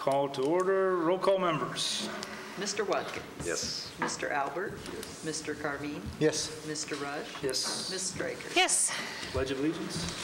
Call to order. Roll call members. Mr. Watkins? Yes. Mr. Albert? Yes. Mr. Carvine? Yes. Mr. Rush? Yes. Ms. Straker? Yes. Pledge of Allegiance.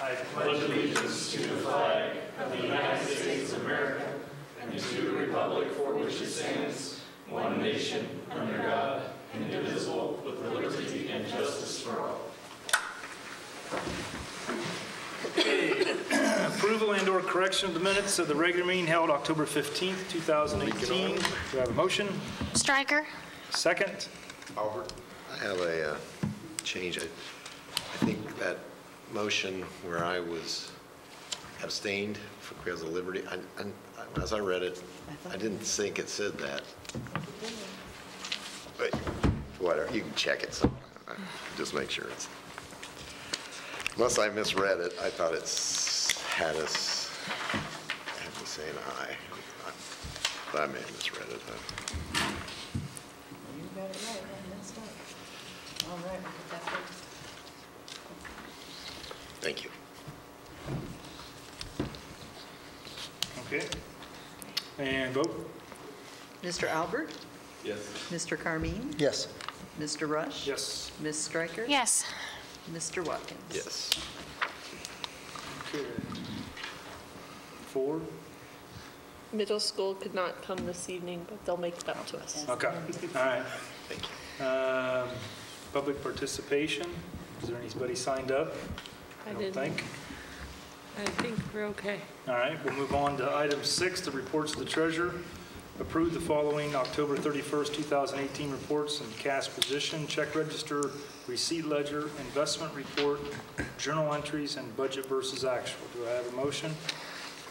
I pledge allegiance to the flag of the United States of America and to the republic for which it stands, one nation, under God, indivisible, with liberty and justice for all. Okay. Approval and/or correction of the minutes of the regular meeting held October 15th, 2018. Do I have a motion? Stryker. Second. Albert. I have a change. I think that motion where I was abstained because of liberty, as I read it, I didn't think it said that. But whatever, you can check it. So just make sure it's. Unless I misread it, I thought it's had us saying aye. But I may have misread it. You got it right. I messed up. All right. We'll get that fixed. Thank you. Okay. And vote. Mr. Albert? Yes. Mr. Carmine? Yes. Mr. Rush? Yes. Ms. Straker? Yes. Mr. Watkins? Yes. Okay. 4. Middle school could not come this evening, but they'll make it up to us. Okay. All right. Thank you. Public participation. Is there anybody signed up? I don't didn't. think. I think we're okay. All right, we'll move on to item 6, the reports of the treasurer. Approve the following October 31st, 2018 reports in cash position, check register, receipt ledger, investment report, journal entries, and budget versus actual. Do I have a motion?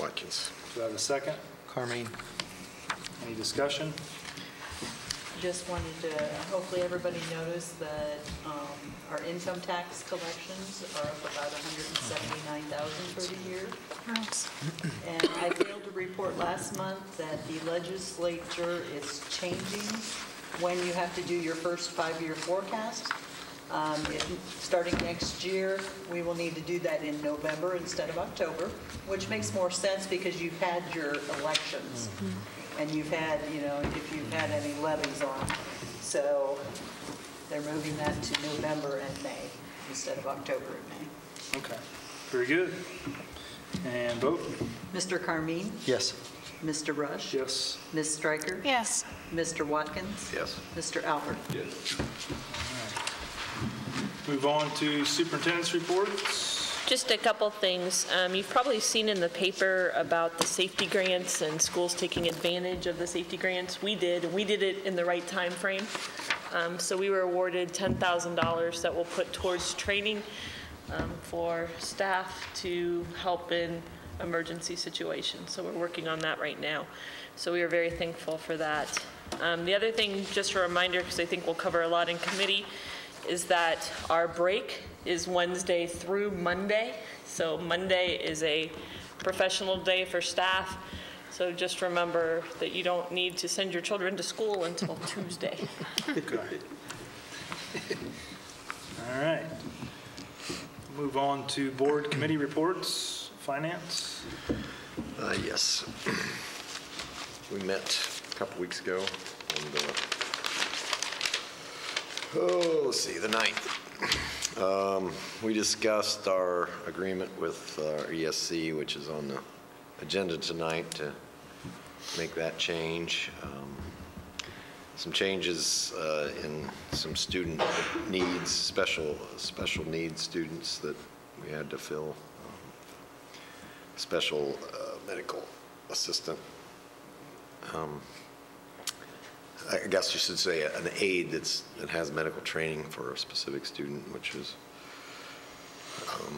Watkins. Do I have a second? Carmine. Any discussion? Just wanted to, hopefully everybody noticed that our income tax collections are up about $179,000 for the year. Nice. And I failed to report last month that the legislature is changing when you have to do your first 5-year forecast. Starting next year, we will need to do that in November instead of October, which makes more sense because you've had your elections. And you've had, if you've had any levies on. So they're moving that to November and May instead of October and May. Okay, very good. And vote. Mr. Carmine? Yes. Mr. Rush? Yes. Ms. Straker? Yes. Mr. Watkins? Yes. Mr. Albert? Yes. Move on to superintendent's reports. Just a couple things. You've probably seen in the paper about the safety grants and schools taking advantage of the safety grants. We did it in the right time frame. So we were awarded $10,000 that we'll put towards training for staff to help in emergency situations. So we're working on that right now. So we are very thankful for that. The other thing, just a reminder, because I think we'll cover a lot in committee, is that our break is Wednesday through Monday. So Monday is a professional day for staff. So just remember that you don't need to send your children to school until Tuesday. Okay. All right. Move on to board committee reports. Finance. Yes. We met a couple weeks ago on let's see, the 9th. We discussed our agreement with our ESC, which is on the agenda tonight, to make that change. Some changes in some student needs, special needs students that we had to fill. Special medical assistant. I guess you should say an aide that has medical training for a specific student, which is,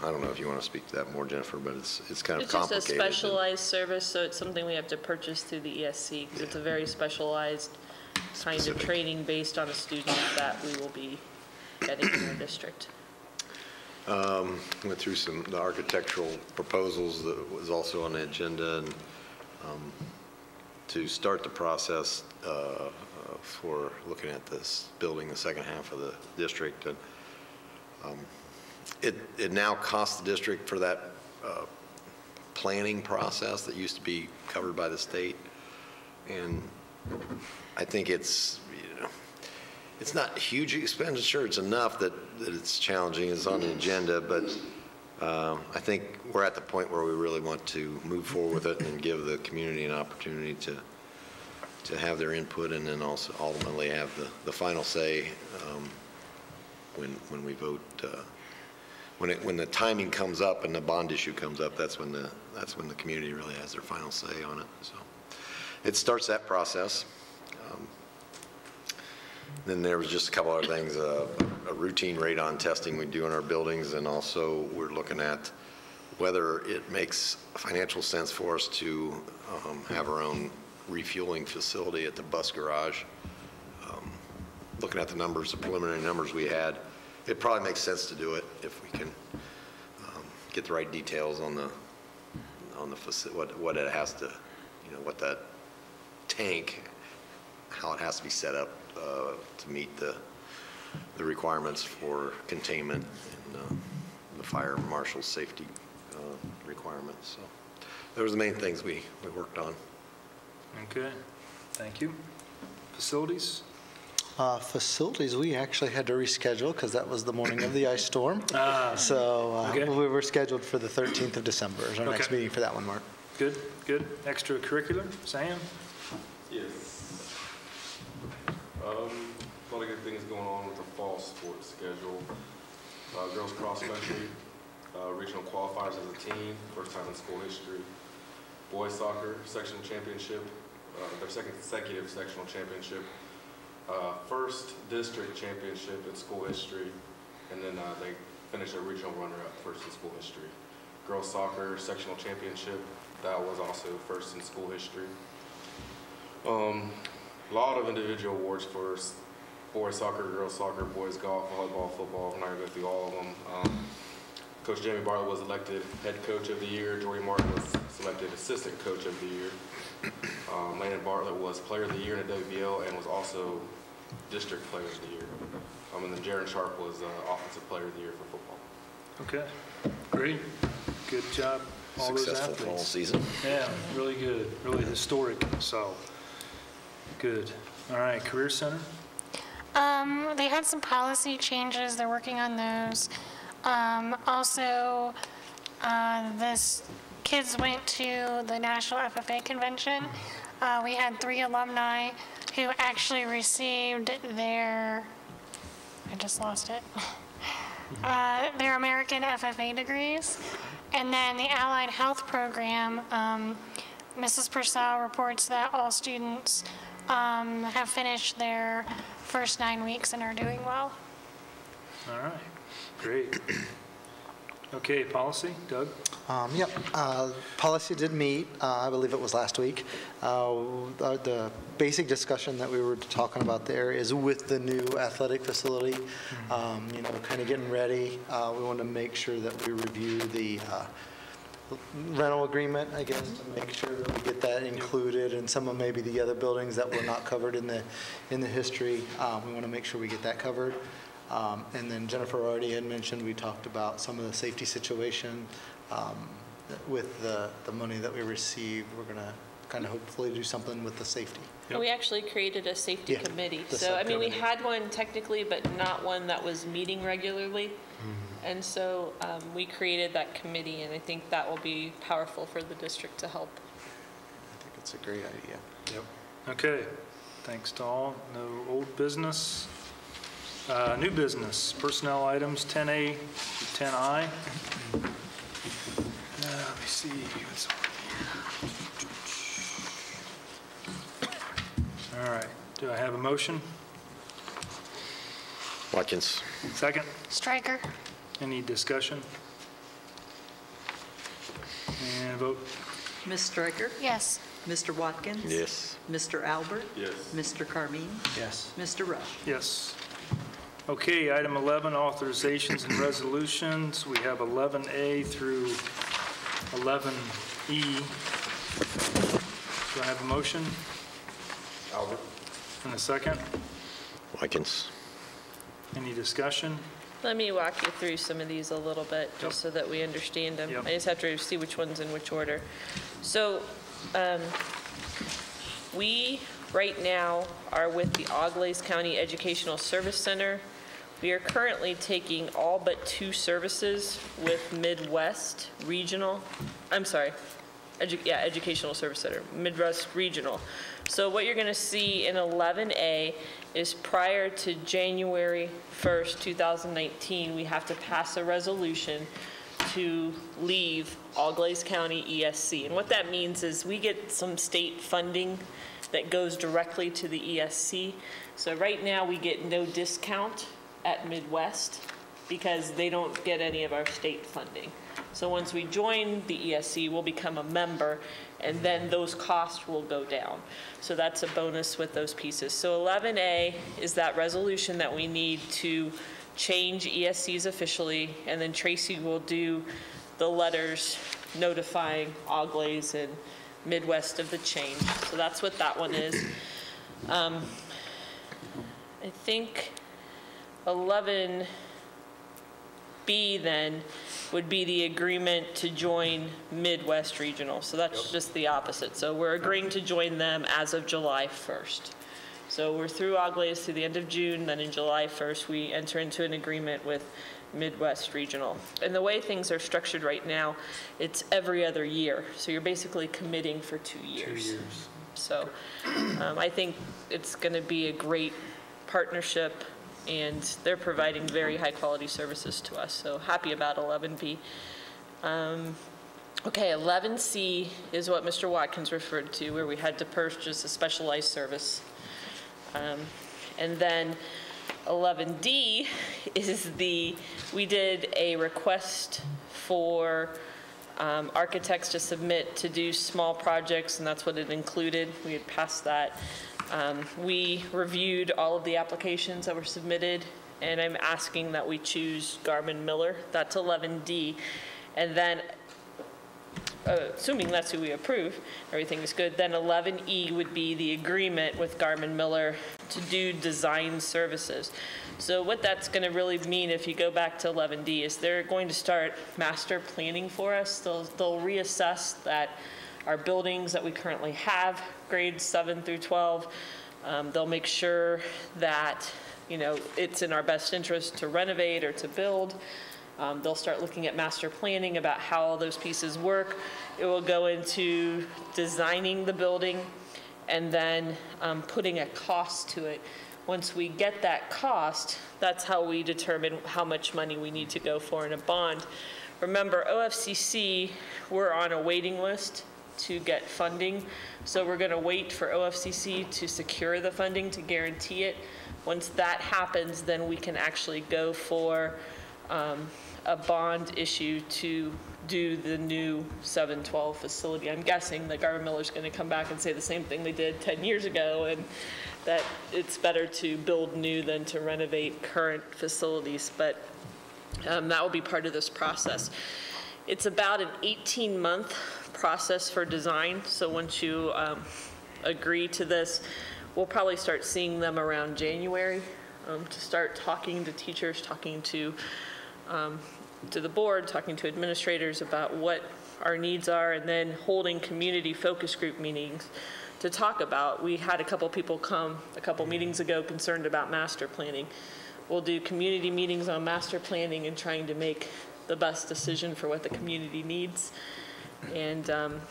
I don't know if you want to speak to that more, Jennifer, but it's kind of complicated. It's just a specialized service, so it's something we have to purchase through the ESC, because it's a very specialized kind of training based on a student that we will be getting in our district. Went through the architectural proposals that was also on the agenda, and to start the process for looking at this building, the second half of the district. And it now costs the district for that planning process that used to be covered by the state. And I think it's, it's not huge expenditure. It's enough that it's challenging. It's on the agenda, but I think we're at the point where we really want to move forward with it and give the community an opportunity to have their input, and then also ultimately have the final say when we vote. When the timing comes up and the bond issue comes up, that's when the community really has their final say on it. So it starts that process. Then there was just a couple other things, a routine radon testing we do in our buildings, and also we're looking at whether it makes financial sense for us to have our own refueling facility at the bus garage. Looking at the numbers, the preliminary numbers we had, it probably makes sense to do it if we can get the right details on the facility, what it has to, what that tank, how it has to be set up to meet the requirements for containment and the fire marshal safety requirements. So those are the main things we worked on. Okay, thank you. Facilities? Facilities, we actually had to reschedule because that was the morning of the ice storm. So okay. we were scheduled for the 13th of December is our next Okay. meeting for that one, Mark. Good, good. Extracurricular? Sam? Yes. A lot of good things going on with the fall sports schedule. Girls cross country, regional qualifiers as a team, first time in school history. Boys soccer sectional championship, their second consecutive sectional championship. First district championship in school history, and then they finished a regional runner-up first in school history. Girls soccer sectional championship, that was also first in school history. A lot of individual awards for boys soccer, girls soccer, boys golf, volleyball, football. I'm not going to go through all of them. Coach Jamie Bartlett was elected head coach of the year. Jordy Martin was selected assistant coach of the year. Landon Bartlett was player of the year in the WBL and was also district player of the year. And then Jaron Sharp was offensive player of the year for football. Okay, great. Good job, all those Successful fall athletes. season. Yeah, really good, really historic, so good. All right, Career Center? They had some policy changes. They're working on those. Also, this kids went to the National FFA Convention. We had 3 alumni who actually received their, I just lost it, their American FFA degrees. And then the Allied Health Program, Mrs. Purcell reports that all students have finished their first 9 weeks and are doing well. All right, great. Okay, policy, Doug? Yep, policy did meet, I believe it was last week. The basic discussion that we were talking about there is with the new athletic facility, kind of getting ready. We want to make sure that we review the rental agreement, I guess, to make sure that we get that included, and some of maybe the other buildings that were not covered in the history. We want to make sure we get that covered. And then Jennifer already had mentioned, we talked about some of the safety situation with the money that we received. We're going to kind of hopefully do something with the safety. Yep. We actually created a safety Yeah, committee. the So, I mean, we subcommittee. had one technically, but not one that was meeting regularly. And so we created that committee, and I think that will be powerful for the district to help. I think it's a great idea. Yep. Okay, thanks to all. No old business. New business, personnel items 10A to 10I. Let me see what's on here. All right, do I have a motion? Watkins. Second? Stryker. Any discussion? And vote. Ms. Stryker? Yes. Mr. Watkins? Yes. Mr. Albert? Yes. Mr. Carmine? Yes. Mr. Rush? Yes. Okay, item 11, authorizations and resolutions. We have 11A through 11E. Do I have a motion Albert. and a second? Watkins. Any discussion? Let me walk you through some of these a little bit, just so that we understand them. Yep. I just have to see which one's in which order. So, we, right now, are with the Auglaize County Educational Service Center. We are currently taking all but 2 services with Midwest Regional, Educational Service Center, Midwest Regional. So what you're going to see in 11A is prior to January 1st, 2019, we have to pass a resolution to leave Auglaize County ESC. And what that means is we get some state funding that goes directly to the ESC. So right now we get no discount at Midwest because they don't get any of our state funding. So once we join the ESC, we'll become a member, and then those costs will go down. So that's a bonus with those pieces. So 11A is that resolution that we need to change ESCs officially, and then Tracy will do the letters notifying Auglaize and Midwest of the change. So that's what that one is. I think 11B then would be the agreement to join Midwest Regional. So that's just the opposite. So we're agreeing to join them as of July 1st. So we're through Auglaize to the end of June, then in July 1st, we enter into an agreement with Midwest Regional. And the way things are structured right now, it's every other year. So you're basically committing for 2 years. 2 years. So I think it's going to be a great partnership, and they're providing very high quality services to us. So happy about 11B. Okay, 11C is what Mr. Watkins referred to, where we had to purchase a specialized service. And then 11D is we did a request for architects to submit to do small projects, and that's what it included. We had passed that. We reviewed all of the applications that were submitted, and I'm asking that we choose Garmin Miller. That's 11D. And then, assuming that's who we approve, everything is good, then 11E would be the agreement with Garmin Miller to do design services. So what that's going to really mean, if you go back to 11D, is they're going to start master planning for us. They'll reassess that our buildings that we currently have, grades 7 through 12, they'll make sure that, it's in our best interest to renovate or to build. They'll start looking at master planning about how all those pieces work. It will go into designing the building and then putting a cost to it. Once we get that cost, that's how we determine how much money we need to go for in a bond. Remember, OFCC, we're on a waiting list to get funding. So we're going to wait for OFCC to secure the funding to guarantee it. Once that happens, then we can actually go for a bond issue to do the new 712 facility. I'm guessing that Garmin Miller's going to come back and say the same thing they did 10 years ago, and that it's better to build new than to renovate current facilities. But that will be part of this process. It's about an 18-month process for design. So once you agree to this, we'll probably start seeing them around January to start talking to teachers, talking to the board, talking to administrators about what our needs are, and then holding community focus group meetings to talk about. We had a couple people come a couple meetings ago concerned about master planning. We'll do community meetings on master planning and trying to make the best decision for what the community needs. And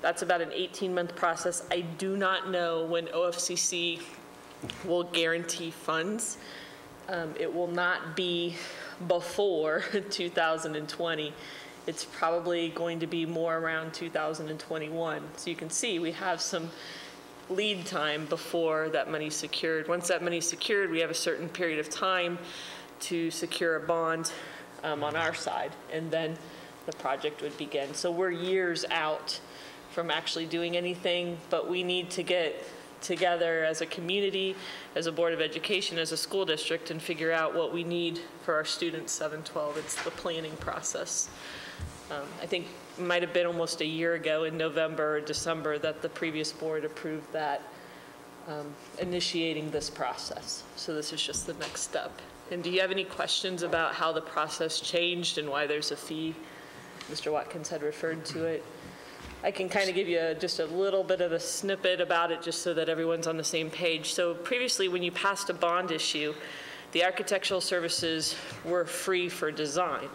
that's about an 18-month process. I do not know when OFCC will guarantee funds. It will not be before 2020. It's probably going to be more around 2021. So you can see we have some lead time before that money's secured. Once that money's secured, we have a certain period of time to secure a bond on our side, and then the project would begin. So we're years out from actually doing anything, but we need to get together as a community, as a Board of Education, as a school district, and figure out what we need for our students 712. It's the planning process. I think it might have been almost a year ago in November or December that the previous board approved that, initiating this process. So this is just the next step And do you have any questions about how the process changed and why there's a fee? Mr. Watkins had referred to it. I can kind of give you just a little bit of a snippet about it just so that everyone's on the same page. So previously, when you passed a bond issue, the architectural services were free for design.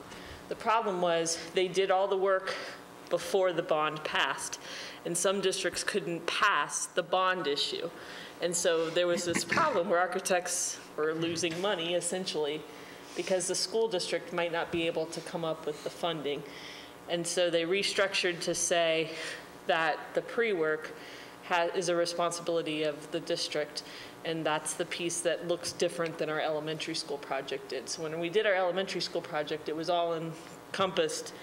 The problem was they did all the work before the bond passed, and some districts couldn't pass the bond issue. And so there was this problem where architects were losing money, essentially, because the school district might not be able to come up with the funding. And so they restructured to say that the pre-work is a responsibility of the district, and that's the piece that looks different than our elementary school project did. So when we did our elementary school project, it was all encompassed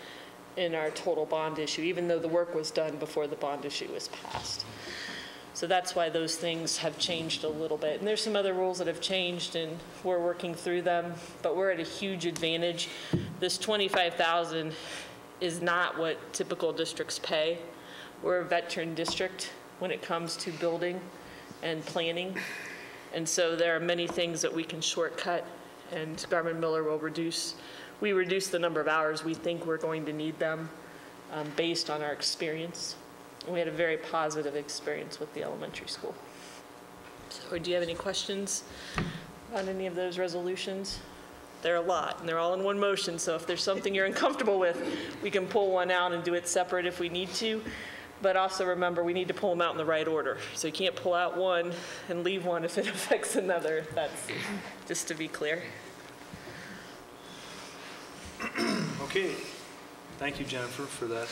in our total bond issue, even though the work was done before the bond issue was passed. So that's why those things have changed a little bit. And there's some other rules that have changed, and we're working through them, but we're at a huge advantage. This $25,000 is not what typical districts pay. We're a veteran district when it comes to building and planning. And so there are many things that we can shortcut, and Garmin-Miller will reduce the number of hours we think we're going to need them based on our experience. And we had a very positive experience with the elementary school. So do you have any questions on any of those resolutions? They're a lot, and they're all in one motion, so if there's something you're uncomfortable with, we can pull one out and do it separate if we need to. But also remember, we need to pull them out in the right order. So you can't pull out one and leave one if it affects another. That's just to be clear. Okay. Thank you, Jennifer, for that.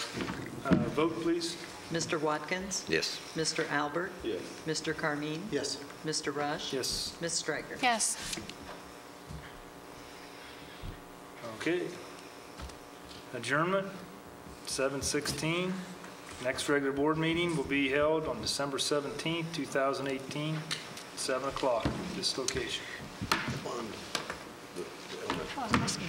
Vote, please. Mr. Watkins? Yes. Mr. Albert? Yes. Mr. Carmine? Yes. Mr. Rush? Yes. Ms. Stryker? Yes. Okay. Adjournment, 7:16. Next regular board meeting will be held on December 17th, 2018, 7 o'clock, this location. Oh, it must be